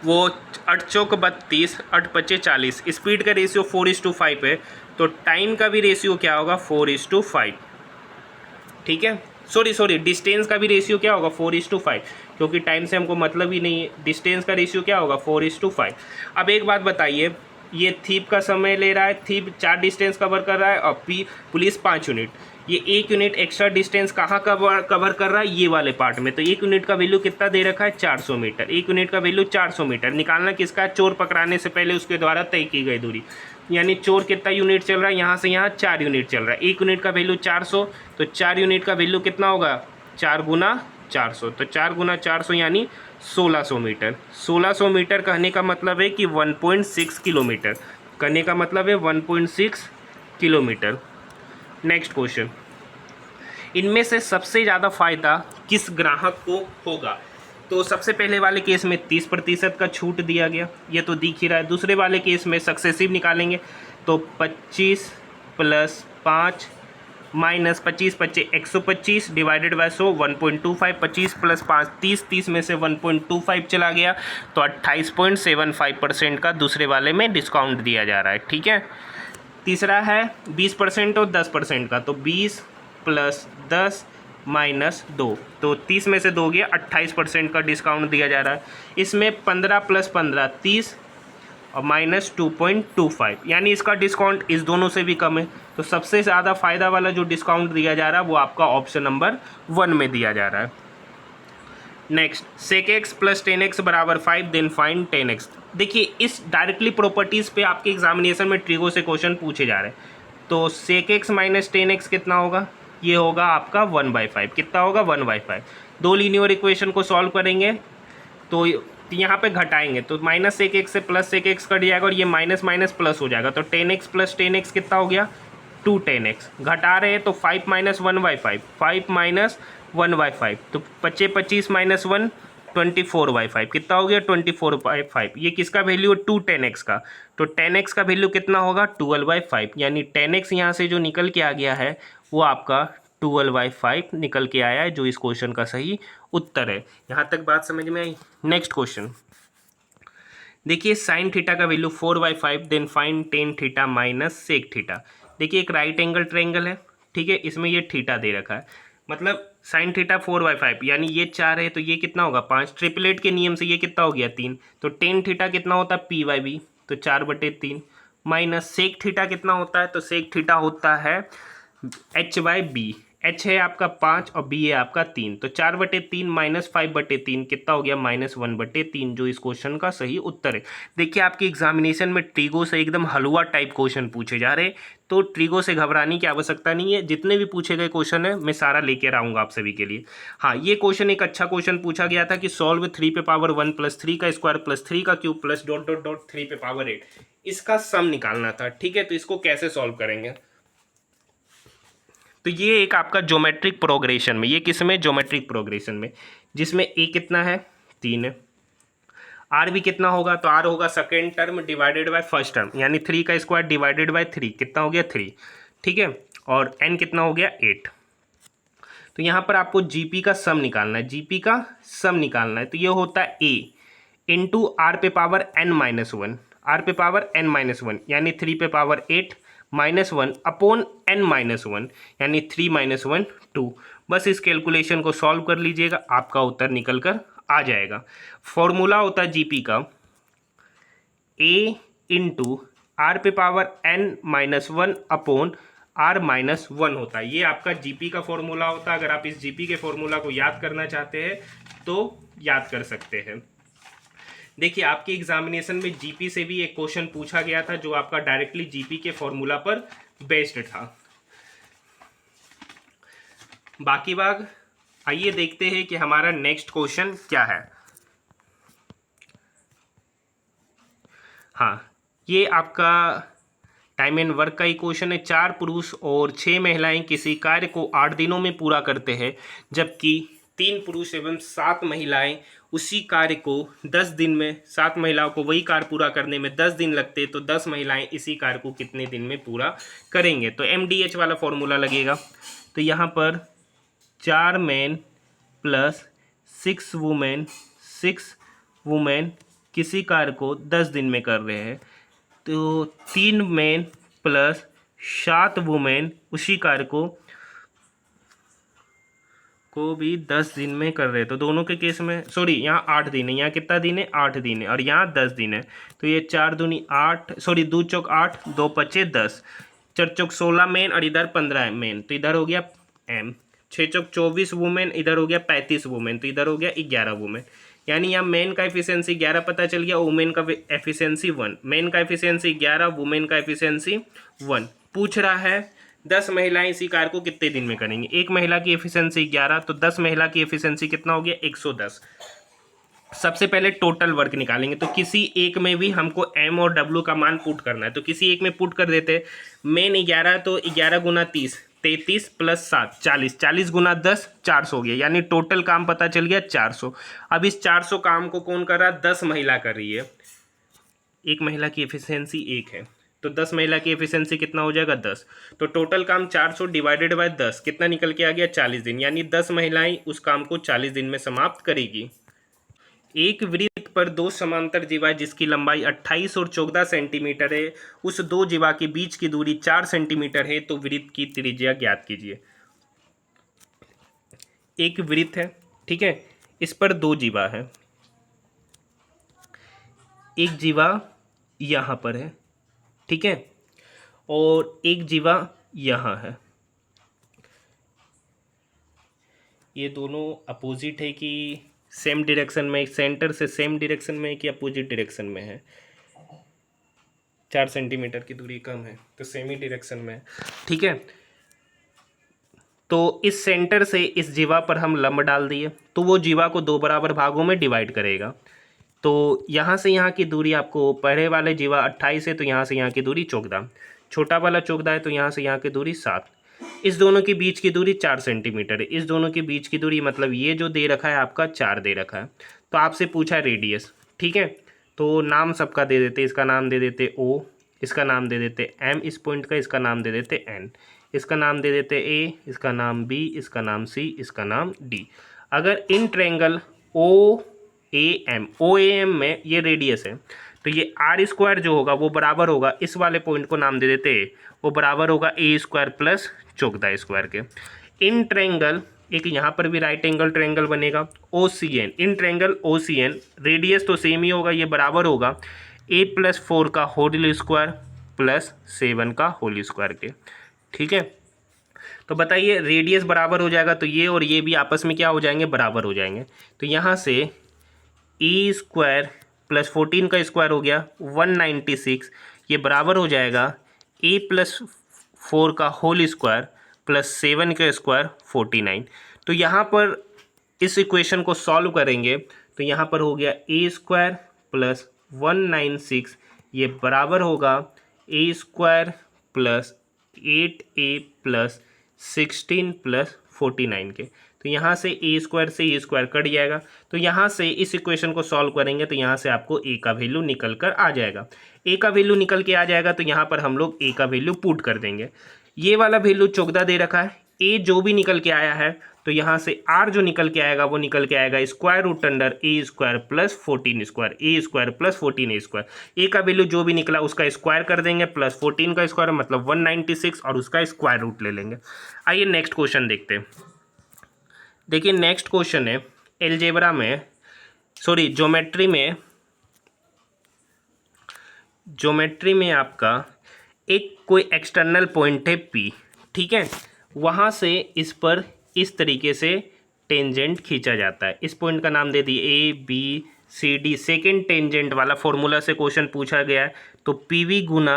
वो 8 चौक 32, 8 पच्चे 40, स्पीड का रेशियो 4:5 है, तो टाइम का भी रेशियो क्या होगा, 4:5, ठीक है। सॉरी डिस्टेंस का भी रेशियो क्या होगा, 4:5, क्योंकि टाइम से हमको मतलब ही नहीं है, डिस्टेंस का रेशियो क्या होगा, 4:5। अब एक बात बताइए, ये थीप का समय ले रहा है, थीप 4 डिस्टेंस कवर कर रहा है और पुलिस 5 यूनिट, ये 1 यूनिट एक्स्ट्रा डिस्टेंस कहाँ कवर कर रहा है, ये वाले पार्ट में। तो 1 यूनिट का वैल्यू कितना दे रखा है, 400 मीटर, 1 यूनिट का वैल्यू 400 मीटर निकालना किसका, चोर पकड़ाने से पहले उसके द्वारा तय की गई दूरी। यानी चोर कितना यूनिट चल रहा है, यहाँ से यहाँ 4 यूनिट चल रहा है, 1 यूनिट का वैल्यू 400, तो 4 यूनिट का वैल्यू कितना होगा, 4 गुना 400, तो 4 गुना 400 यानी 1600 मीटर। 1600 मीटर कहने का मतलब है कि 1.6 किलोमीटर, कहने का मतलब है 1.6 किलोमीटर। नेक्स्ट क्वेश्चन, इनमें से सबसे ज़्यादा फायदा किस ग्राहक को होगा। तो सबसे पहले वाले केस में 30% का छूट दिया गया, ये तो दिख ही रहा है। दूसरे वाले केस में सक्सेसिव निकालेंगे तो 25 + 5 माइनस 25 25 125 डिवाइडेड बाय 100 1.25, 25 + 5 30, 30 में से 1.25 चला गया, तो 28.75% का दूसरे वाले में डिस्काउंट दिया जा रहा है, ठीक है। तीसरा है 20% और 10% का, तो 20 + 10 - 2, तो 30 में से 2 गया, 28% का डिस्काउंट दिया जा रहा है। इसमें 15 + 15 30 और -2.25, यानी इसका डिस्काउंट इस दोनों से भी कम है। तो सबसे ज़्यादा फायदा वाला जो डिस्काउंट दिया जा रहा है वो आपका ऑप्शन नंबर 1 में दिया जा रहा है। Next, sec x + 10x = 5, then find 10x। देखिए, इस डायरेक्टली प्रॉपर्टीज़ पे आपके एग्जामिनेशन में ट्रिगो से क्वेश्चन पूछे जा रहे हैं। तो sec x - 10x कितना होगा, ये होगा आपका 1/5, कितना होगा, 1/5। दो लीनियर इक्वेशन को सॉल्व करेंगे तो यहाँ पे घटाएंगे, तो -sec x से +sec x कट जाएगा और ये माइनस माइनस प्लस हो जाएगा, तो 10x + 10x कितना हो गया, 210x। घटा रहे हैं तो 5 - 1/5, 5 - 1/5, तो 25 25 - 1 24/5, कितना हो गया, 24/5। ये किसका वैल्यू है, 210x का, तो 10x का वैल्यू कितना होगा, 12/5, यानी 10x यहाँ से जो निकल के आ गया है वो आपका 12/5 निकल के आया है, जो इस क्वेश्चन का सही उत्तर है। यहाँ तक बात समझ में आई। नेक्स्ट क्वेश्चन देखिए, sin थीटा का value 4/5, then find tan theta - sec theta. देखिए, एक राइट एंगल ट्रायंगल है, ठीक है, इसमें ये थीटा दे रखा है, मतलब sin थीटा 4/5, यानी ये 4 है तो ये कितना होगा, 5। ट्रिपलेट के नियम से ये कितना हो गया, 3। तो tan थीटा कितना होता है, p/b, तो 4/3 माइनस sec थीटा कितना होता है, तो sec थीटा होता है h/b, एच है आपका 5 और बी है आपका 3, तो 4/3 -5/3 कितना हो गया -1/3, जो इस क्वेश्चन का सही उत्तर है। देखिए आपके एग्जामिनेशन में ट्रिगो से एकदम हलवा टाइप क्वेश्चन पूछे जा रहे, तो ट्रिगो से घबराने की आवश्यकता नहीं है। जितने भी पूछे गए क्वेश्चन है मैं सारा लेकर आऊँगा आप सभी के लिए। हाँ, ये क्वेश्चन एक अच्छा क्वेश्चन पूछा गया था कि सॉल्व 3 पे पावर 1 + 3 का स्क्वायर + 3 का क्यूब प्लस ... 3 पे पावर 8, इसका सम निकालना था। ठीक है, तो इसको कैसे सॉल्व करेंगे? तो ये एक आपका ज्योमेट्रिक प्रोग्रेशन में, ये किस में? ज्योमेट्रिक प्रोग्रेशन में, जिसमें ए कितना है 3 है, आर भी कितना होगा? तो आर होगा second term divided by first term, यानी 3 का स्क्वायर डिवाइडेड बाय 3 कितना हो गया 3। ठीक है, और एन कितना हो गया 8। तो यहाँ पर आपको जीपी का सम निकालना है, जीपी का सम निकालना है। तो ये होता है ए इंटू आर पे पावर n-1, आर पे पावर n-1 यानी 3 पे पावर 8 -1 अपॉन n-1 यानी 3 - 1 2। बस इस कैलकुलेशन को सॉल्व कर लीजिएगा, आपका उत्तर निकल कर आ जाएगा। फॉर्मूला होता है जीपी का a इंटू आर पे पावर n-1 अपॉन r-1 होता है। ये आपका जीपी का फॉर्मूला होता है। अगर आप इस जीपी के फॉर्मूला को याद करना चाहते हैं तो याद कर सकते हैं। देखिए आपके एग्जामिनेशन में जीपी से भी एक क्वेश्चन पूछा गया था जो आपका डायरेक्टली जीपी के फॉर्मूला पर बेस्ड था। बाकी बात आइए देखते हैं कि हमारा नेक्स्ट क्वेश्चन क्या है। हाँ, ये आपका टाइम एंड वर्क का ही क्वेश्चन है। 4 पुरुष और 6 महिलाएं किसी कार्य को 8 दिनों में पूरा करते हैं, जबकि 3 पुरुष एवं 7 महिलाएं उसी कार्य को 10 दिन में, 7 महिलाओं को वही कार्य पूरा करने में 10 दिन लगते, तो 10 महिलाएं इसी कार्य को कितने दिन में पूरा करेंगे? तो MDH वाला फॉर्मूला लगेगा। तो यहाँ पर 4 मैन प्लस 6 वुमेन, 6 वुमेन किसी कार्य को 10 दिन में कर रहे हैं, तो 3 मैन प्लस 7 वुमेन उसी कार्य को भी 10 दिन में कर रहे हैं। तो दोनों के केस में सॉरी यहाँ 8 दिन है, यहाँ कितना दिन है 8 दिन है, और यहाँ 10 दिन है। तो ये 4 दूनी 8, सॉरी 2 चौक 8, 2 पचे 10, 4 चौक 16 मैन और इधर 15 मैन, तो इधर हो गया एम। 6 चौक 24 वुमेन, इधर हो गया 35 वुमेन, तो इधर हो गया 11 वुमेन। यानी यहाँ मैन का एफिशिएंसी 11 पता चल गया, वुमेन का एफिशिएंसी 1, मैन का एफिशिएंसी 11, वुमेन का एफिशिएंसी 1। पूछ रहा है 10 महिलाएं इसी कार्य को कितने दिन में करेंगी। एक महिला की एफिशिएंसी 11, तो 10 महिला की एफिशिएंसी कितना हो गया 110। सबसे पहले टोटल वर्क निकालेंगे, तो किसी एक में भी हमको m और w का मान पुट करना है, तो किसी एक में पुट कर देते। मेन 11, तो 11 गुना 30 33 प्लस 7 40, 40 गुना 10 400 हो गया, यानी टोटल काम पता चल गया 400। अब इस 400 काम को कौन कर रहा है? 10 महिला कर रही है। एक महिला की एफिशिएंसी 1 है, तो 10 महिला की एफिशिएंसी कितना हो जाएगा 10। तो टोटल काम 400 डिवाइडेड बाय 10 कितना निकल के आ गया 40 दिन, यानी 10 महिलाएं उस काम को 40 दिन में समाप्त करेगी। एक वृत्त पर 2 समांतर जीवा जिसकी लंबाई 28 और 14 सेंटीमीटर है, उस 2 जीवा के बीच की दूरी 4 सेंटीमीटर है, तो वृत्त की त्रिज्या ज्ञात कीजिए। एक वृत्त है, ठीक है, इस पर 2 जीवा है, एक जीवा यहाँ पर है, ठीक है, और एक जीवा यहाँ है। ये दोनों अपोजिट है कि सेम डायरेक्शन में, सेंटर से सेम डायरेक्शन में कि अपोजिट डायरेक्शन में है? 4 सेंटीमीटर की दूरी कम है, तो सेम ही डायरेक्शन में है, ठीक है। तो इस सेंटर से इस जीवा पर हम लंब डाल दिए, तो वो जीवा को 2 बराबर भागों में डिवाइड करेगा। तो यहाँ से यहाँ की दूरी आपको, पहले वाले जीवा 28 है, तो यहाँ से यहाँ की दूरी 14, छोटा वाला 14 है, तो यहाँ से यहाँ की दूरी 7। इस दोनों के बीच की दूरी 4 सेंटीमीटर है, इस दोनों के बीच की दूरी मतलब ये जो दे रखा है आपका 4 दे रखा है। तो आपसे पूछा है रेडियस, ठीक है, तो नाम सबका दे देते, इसका नाम दे देते O, इसका नाम दे देते M, इस पॉइंट का इसका नाम दे देते N, इसका नाम दे देते A, इसका नाम B, इसका नाम C, इसका नाम D। अगर इन ट्रायंगल OAM में ये रेडियस है, तो ये r² जो होगा वो बराबर होगा, इस वाले पॉइंट को नाम दे देते, वो बराबर होगा a² प्लस 14² के। इन ट्रायंगल, एक यहाँ पर भी राइट एंगल ट्रायंगल बनेगा OCN, in triangle OCN radius तो सेम ही होगा, ये बराबर होगा a+4 का होल स्क्वायर प्लस 7 का होल स्क्वायर के, ठीक है। तो बताइए रेडियस बराबर हो जाएगा तो ये और ये भी आपस में क्या हो जाएंगे, बराबर हो जाएंगे। तो यहाँ से ई स्क्वायर प्लस 14 का स्क्वायर हो गया 196, ये बराबर हो जाएगा ए प्लस 4 का होल स्क्वायर प्लस 7 का स्क्वायर 49। तो यहाँ पर इस इक्वेशन को सॉल्व करेंगे तो यहाँ पर हो गया ए स्क्वायर प्लस 196, ये बराबर होगा a square plus 8a plus 16 plus 49 के। तो यहाँ से ए स्क्वायर से ए स्क्वायर कट जाएगा। तो यहाँ से इस इक्वेशन को सॉल्व करेंगे तो यहाँ से आपको ए का वैल्यू निकल कर आ जाएगा। ए का वैल्यू निकल के आ जाएगा तो यहाँ पर हम लोग ए का वैल्यू पुट कर देंगे। ये वाला वैल्यू चोकदा दे रखा है, ए जो भी निकल के आया है तो यहाँ से आर जो निकल के आएगा वो निकल के आएगा स्क्वायर रूट अंडर ए स्क्वायर प्लस 14 स्क्वायर, ए स्क्वायर प्लस 14 ए स्क्वायर। ए का वैल्यू जो भी निकला उसका स्क्वायर कर देंगे प्लस 14 का स्क्वायर मतलब 196 और उसका स्क्वायर रूट ले लेंगे। आइए नेक्स्ट क्वेश्चन देखते हैं। देखिए नेक्स्ट क्वेश्चन है एलजेब्रा में, सॉरी ज्योमेट्री में आपका एक कोई एक्सटर्नल पॉइंट है P, ठीक है, वहाँ से इस पर इस तरीके से टेंजेंट खींचा जाता है। इस पॉइंट का नाम दे दिए ABCD, सेकेंड टेंजेंट वाला फॉर्मूला से क्वेश्चन पूछा गया है। तो PV गुना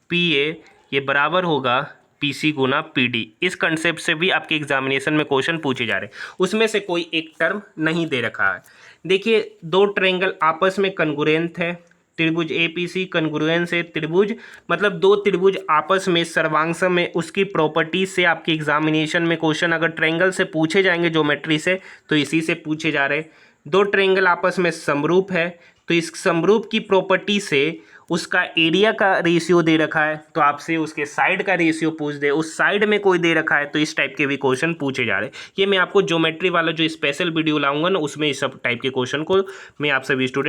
PA ये बराबर होगा PC गुना PD। इस कंसेप्ट से भी आपके एग्जामिनेशन में क्वेश्चन पूछे जा रहे हैं, उसमें से कोई एक टर्म नहीं दे रखा है। देखिए दो ट्रायंगल आपस में कन्ग्रुएंट है, त्रिभुज APC कन्ग्रुएंस है, त्रिभुज मतलब दो त्रिभुज आपस में सर्वांगसम में, उसकी प्रॉपर्टी से आपके एग्जामिनेशन में क्वेश्चन अगर ट्रायंगल से पूछे जाएंगे ज्योमेट्री से तो इसी से पूछे जा रहे हैं। दो ट्रायंगल आपस में समरूप है तो इस समरूप की प्रॉपर्टी से उसका एरिया का रेशियो दे रखा है तो आपसे उसके साइड का रेशियो पूछ दे, उस साइड में कोई दे रखा है तो इस टाइप के भी क्वेश्चन पूछे जा रहे हैं। ये मैं आपको ज्योमेट्री वाला जो स्पेशल वीडियो लाऊंगा ना उसमें इस सब टाइप के क्वेश्चन को मैं आप सभी स्टूडेंट